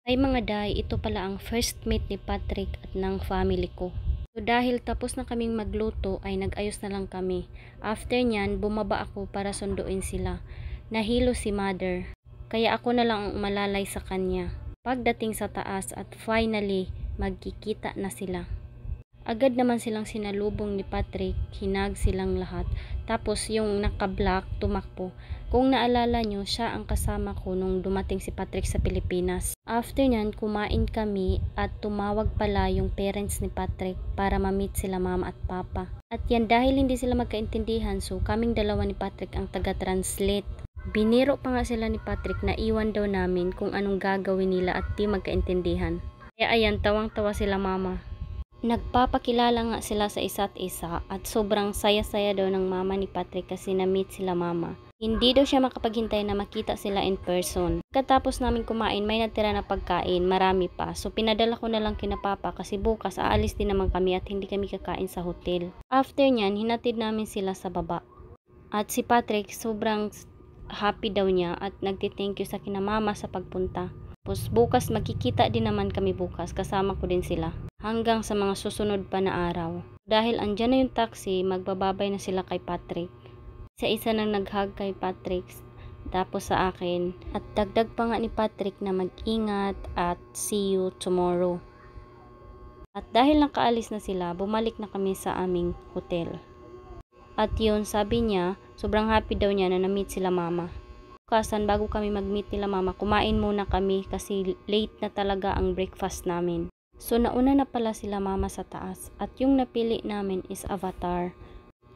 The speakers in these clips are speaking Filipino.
Ay mga day, ito pala ang first meet ni Patrick at ng family ko. So dahil tapos na kaming magluto ay nag-ayos na lang kami. After nyan, bumaba ako para sunduin sila. Nahilo si mother, kaya ako na lang ang malalay sa kanya. Pagdating sa taas at finally, magkikita na sila. Agad naman silang sinalubong ni Patrick, hinag silang lahat. Tapos yung naka-black tumakbo. Kung naalala nyo, siya ang kasama ko nung dumating si Patrick sa Pilipinas. After nyan, kumain kami at tumawag pala yung parents ni Patrick para ma-meet sila mama at papa. At yan dahil hindi sila magkaintindihan, so kaming dalawa ni Patrick ang taga-translate. Biniro pa nga sila ni Patrick na iwan daw namin kung anong gagawin nila at di magkaintindihan. Kaya ayan, tawang-tawa sila mama. Nagpapakilala nga sila sa isa't isa at sobrang saya-saya daw ng mama ni Patrick kasi na-meet sila mama. Hindi daw siya makapaghintay na makita sila in person. Pagkatapos namin kumain, may natira na pagkain, marami pa. So pinadala ko na lang kina papa kasi bukas aalis din naman kami at hindi kami kakain sa hotel. After nyan, hinatid namin sila sa baba. At si Patrick sobrang happy daw niya at nagti-thank you sa kina mama sa pagpunta. Tapos bukas magkikita din naman kami bukas, kasama ko din sila. Hanggang sa mga susunod pa na araw. Dahil andyan na yung taxi, magbababay na sila kay Patrick. Isa-isa nang nag-hug kay Patrick, tapos sa akin. At dagdag pa nga ni Patrick na mag-ingat at see you tomorrow. At dahil nakaalis na sila, bumalik na kami sa aming hotel. At yun, sabi niya, sobrang happy daw niya na na-meet sila mama. Bukasan, bago kami mag-meet nila mama, kumain muna kami kasi late na talaga ang breakfast namin. So nauna na pala sila mama sa taas at yung napili namin is Avatar.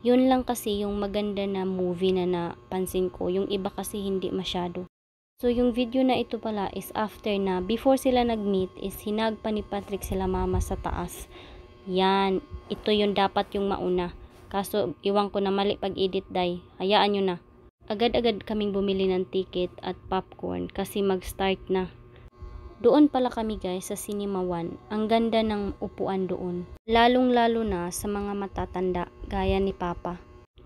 Yun lang kasi yung maganda na movie na napansin ko, yung iba kasi hindi masyado. So yung video na ito pala is after na, before sila nag-meet is hinag pa ni Patrick sila mama sa taas. Yan, ito yung dapat yung mauna. Kaso iwan ko na mali pag-edit day, hayaan nyo na. Agad-agad kaming bumili ng ticket at popcorn kasi mag-start na. Doon pala kami guys sa Cinema 1. Ang ganda ng upuan doon. Lalong-lalo na sa mga matatanda gaya ni Papa.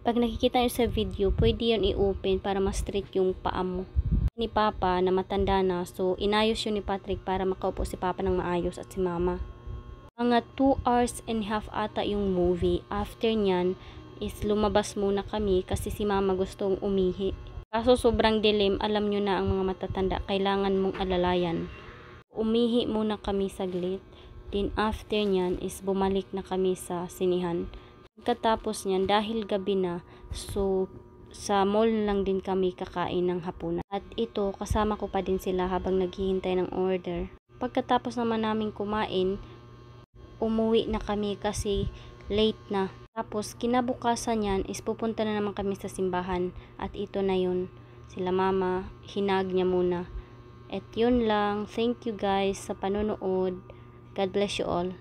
Pag nakikita nyo sa video, pwede yun i-open para mas straight yung paa mo. Ni Papa na matanda na, so inayos yun ni Patrick para makaupo si Papa ng maayos at si Mama. Mga 2 hours and a half ata yung movie. After nyan is lumabas muna kami kasi si Mama gustong umihi. Kaso sobrang dilim, alam nyo na ang mga matatanda, kailangan mong alalayan. Umihi muna kami saglit. Then after nyan is bumalik na kami sa sinihan. Pagkatapos nyan, dahil gabi na, so sa mall lang din kami kakain ng hapunan. At ito, kasama ko pa din sila habang naghihintay ng order. Pagkatapos naman namin kumain, umuwi na kami kasi late na. Tapos kinabukasan yan is pupunta na naman kami sa simbahan. At ito na yun. Sila mama, hinag niya muna. At yun lang. Thank you guys sa panonood. God bless you all.